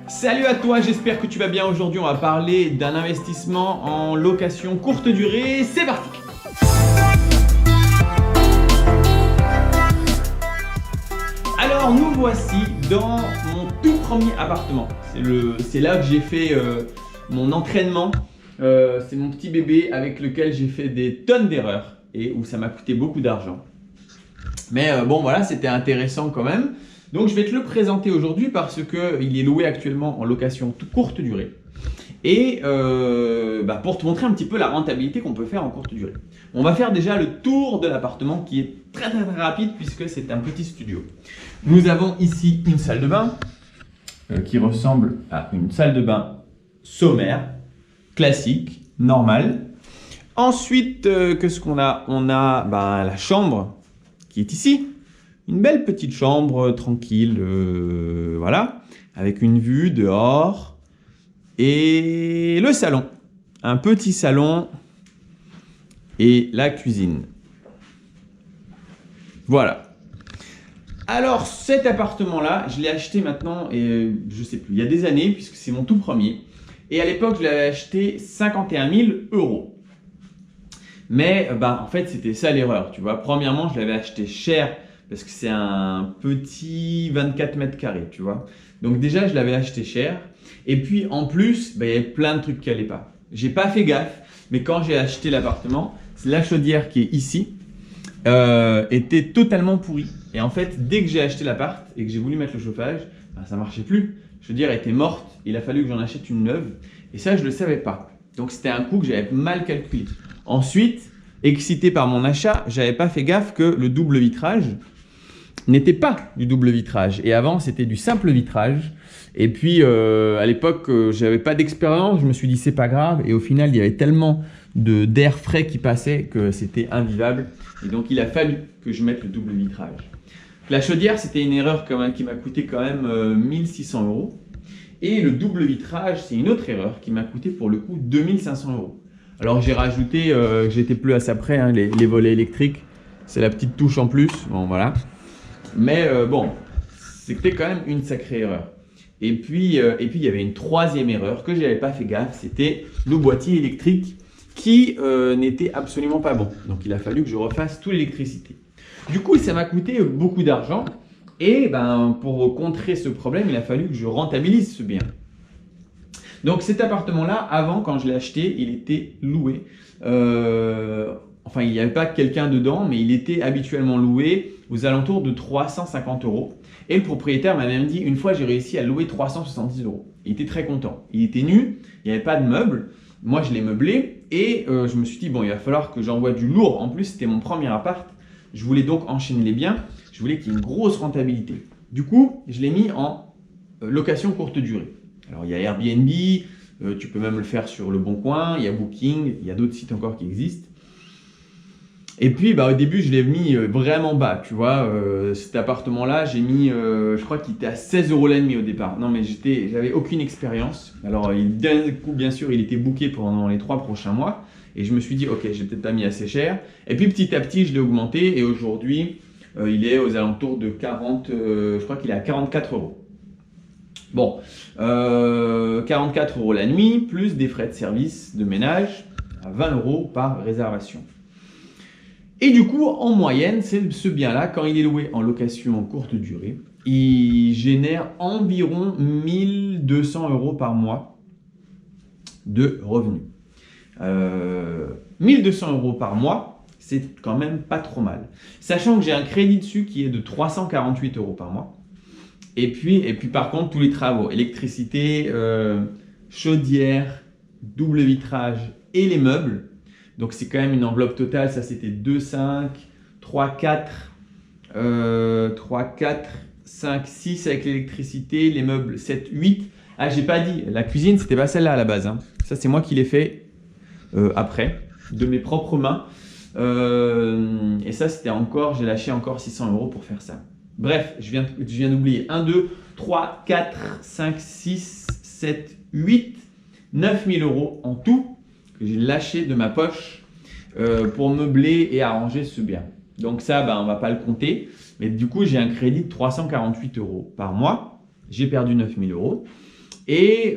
Salut à toi, j'espère que tu vas bien. Aujourd'hui, on va parler d'un investissement en location courte durée. C'est parti! Alors, nous voici dans mon tout premier appartement. C'est là que j'ai fait mon entraînement. C'est mon petit bébé avec lequel j'ai fait des tonnes d'erreurs et où ça m'a coûté beaucoup d'argent. Mais bon, voilà, c'était intéressant quand même. Donc, je vais te le présenter aujourd'hui parce qu'il est loué actuellement en location courte durée. Et pour te montrer un petit peu la rentabilité qu'on peut faire en courte durée. On va faire déjà le tour de l'appartement qui est très rapide puisque c'est un petit studio. Nous avons ici une salle de bain qui ressemble à une salle de bain sommaire, classique, normale. Ensuite, qu'est-ce qu'on a? On a la chambre qui est ici. Une belle petite chambre tranquille, voilà, avec une vue dehors. Et le salon, un petit salon et la cuisine. Voilà. Alors cet appartement-là, je l'ai acheté maintenant, et je sais plus, il y a des années, puisque c'est mon tout premier. Et à l'époque, je l'avais acheté 51 000 €. Mais en fait, c'était ça l'erreur, tu vois. Premièrement, je l'avais acheté cher parce que c'est un petit 24 mètres carrés, tu vois. Donc déjà, je l'avais acheté cher. Et puis en plus, il y avait plein de trucs qui n'allaient pas. J'ai pas fait gaffe, mais quand j'ai acheté l'appartement, la chaudière qui est ici était totalement pourrie. Et en fait, dès que j'ai acheté l'appart et que j'ai voulu mettre le chauffage, ça marchait plus. La chaudière était morte. Il a fallu que j'en achète une neuve. Et ça, je le savais pas. Donc c'était un coût que j'avais mal calculé. Ensuite, excité par mon achat, j'avais pas fait gaffe que le double vitrage n'était pas du double vitrage. Et avant, c'était du simple vitrage. Et puis, à l'époque, j'avais pas d'expérience. Je me suis dit, c'est pas grave. Et au final, il y avait tellement d'air frais qui passait que c'était invivable. Et donc, il a fallu que je mette le double vitrage. La chaudière, c'était une erreur quand même, qui m'a coûté quand même 1 600 €. Et le double vitrage, c'est une autre erreur qui m'a coûté pour le coup 2 500 €. Alors, j'ai rajouté, j'étais plus à ça près, hein, les volets électriques. C'est la petite touche en plus. Bon, voilà. Mais bon, c'était quand même une sacrée erreur. Et puis, il y avait une troisième erreur que je n'avais pas fait gaffe, c'était le boîtier électrique qui n'était absolument pas bon. Donc, il a fallu que je refasse toute l'électricité. Du coup, ça m'a coûté beaucoup d'argent. Et pour contrer ce problème, il a fallu que je rentabilise ce bien. Donc, cet appartement-là, avant, quand je l'ai acheté, il était loué. Enfin, il n'y avait pas quelqu'un dedans, mais il était habituellement loué aux alentours de 350 €. Et le propriétaire m'a même dit, une fois, j'ai réussi à louer 370 €. Il était très content. Il était nu, il n'y avait pas de meubles. Moi, je l'ai meublé et je me suis dit, bon, il va falloir que j'envoie du lourd. En plus, c'était mon premier appart. Je voulais donc enchaîner les biens. Je voulais qu'il y ait une grosse rentabilité. Du coup, je l'ai mis en location courte durée. Alors, il y a Airbnb, tu peux même le faire sur Le Bon Coin, il y a Booking, il y a d'autres sites encore qui existent. Et puis, au début, je l'ai mis vraiment bas, tu vois. Cet appartement-là, j'ai mis, je crois qu'il était à 16 € la nuit au départ. Non, mais j'avais aucune expérience. Alors, d'un coup, bien sûr, il était booké pendant les 3 prochains mois. Et je me suis dit, ok, j'ai peut-être pas mis assez cher. Et puis, petit à petit, je l'ai augmenté. Et aujourd'hui, il est aux alentours de 40, je crois qu'il est à 44 €. Bon, 44 € la nuit, plus des frais de service de ménage à 20 € par réservation. Et du coup, en moyenne, ce bien-là, quand il est loué en location en courte durée, il génère environ 1 200 € par mois de revenus. 1 200 € par mois, c'est quand même pas trop mal. Sachant que j'ai un crédit dessus qui est de 348 € par mois. Et puis par contre, tous les travaux, électricité, chaudière, double vitrage et les meubles. Donc, c'est quand même une enveloppe totale. Ça, c'était 2, 5, 3, 4, 5, 6 avec l'électricité, les meubles 7, 8. Ah, j'ai pas dit, la cuisine, c'était pas celle-là à la base, hein. Ça, c'est moi qui l'ai fait après, de mes propres mains. Et ça, c'était encore, j'ai lâché encore 600 € pour faire ça. Bref, je viens d'oublier. 1, 2, 3, 4, 5, 6, 7, 8, 9 000 € en tout que j'ai lâché de ma poche pour meubler et arranger ce bien. Donc ça, on ne va pas le compter. Mais du coup, j'ai un crédit de 348 € par mois. J'ai perdu 9 000 €. Et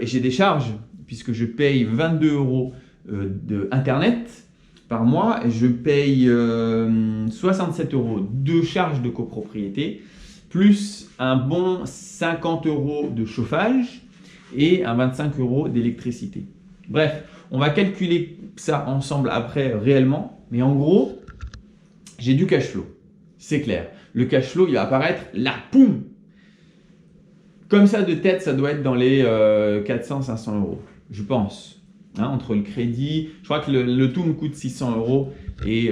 j'ai des charges, puisque je paye 22 € d'Internet par mois, et je paye 67 € de charges de copropriété, plus un bon 50 € de chauffage et un 25 € d'électricité. Bref, on va calculer ça ensemble après réellement, mais en gros, j'ai du cash flow, c'est clair. Le cash flow, il va apparaître là, poum. Comme ça de tête, ça doit être dans les 400-500 €, je pense. Hein, entre le crédit, je crois que le tout me coûte 600 € et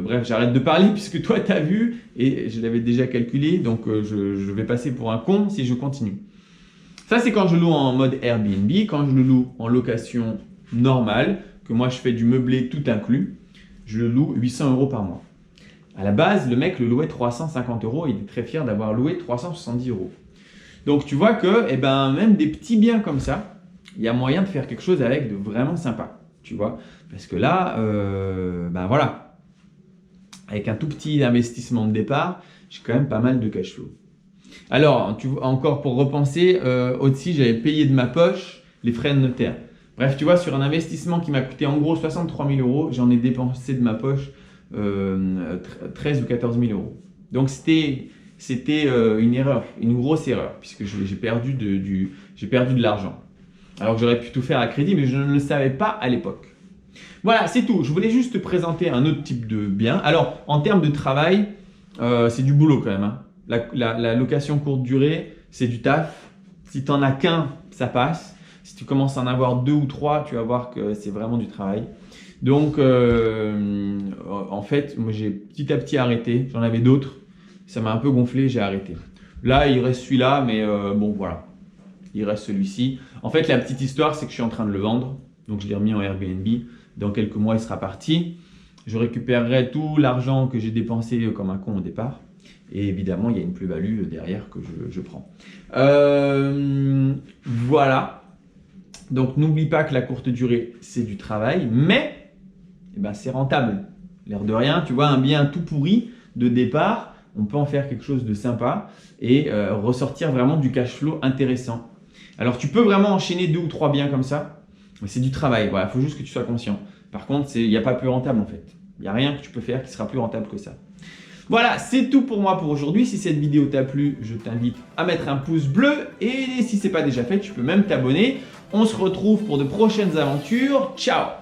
bref, j'arrête de parler puisque toi tu as vu et je l'avais déjà calculé, donc je vais passer pour un con si je continue. Ça c'est quand je loue en mode Airbnb. Quand je le loue en location normale, que moi je fais du meublé tout inclus, je le loue 800 € par mois. À la base, le mec le louait 350 €, il est très fier d'avoir loué 370 €. Donc tu vois que même des petits biens comme ça, il y a moyen de faire quelque chose avec de vraiment sympa, tu vois. Parce que là, voilà, avec un tout petit investissement de départ, j'ai quand même pas mal de cash flow. Alors, encore pour repenser, aussi, j'avais payé de ma poche les frais de notaire. Bref, tu vois, sur un investissement qui m'a coûté en gros 63 000 €, j'en ai dépensé de ma poche 13 ou 14 000 €. Donc, c'était une erreur, une grosse erreur, puisque j'ai perdu de l'argent. Alors que j'aurais pu tout faire à crédit, mais je ne le savais pas à l'époque. Voilà, c'est tout. Je voulais juste te présenter un autre type de bien. Alors, en termes de travail, c'est du boulot quand même. Hein. La location courte durée, c'est du taf. Si tu n'en as qu'un, ça passe. Si tu commences à en avoir 2 ou 3, tu vas voir que c'est vraiment du travail. Donc, en fait, moi j'ai petit à petit arrêté. J'en avais d'autres. Ça m'a un peu gonflé, j'ai arrêté. Là, il reste celui-là, mais bon, voilà. Il reste celui-ci. En fait, la petite histoire, c'est que je suis en train de le vendre. Donc, je l'ai remis en Airbnb. Dans quelques mois, il sera parti. Je récupérerai tout l'argent que j'ai dépensé comme un con au départ. Et évidemment, il y a une plus-value derrière que je prends. Voilà. Donc, n'oublie pas que la courte durée, c'est du travail. Mais, c'est rentable. L'air de rien, tu vois, un bien tout pourri de départ, on peut en faire quelque chose de sympa et ressortir vraiment du cash flow intéressant. Alors, tu peux vraiment enchaîner 2 ou 3 biens comme ça, mais c'est du travail. Voilà, il faut juste que tu sois conscient. Par contre, il n'y a pas plus rentable en fait. Il n'y a rien que tu peux faire qui sera plus rentable que ça. Voilà, c'est tout pour moi pour aujourd'hui. Si cette vidéo t'a plu, je t'invite à mettre un pouce bleu. Et si ce n'est pas déjà fait, tu peux même t'abonner. On se retrouve pour de prochaines aventures. Ciao!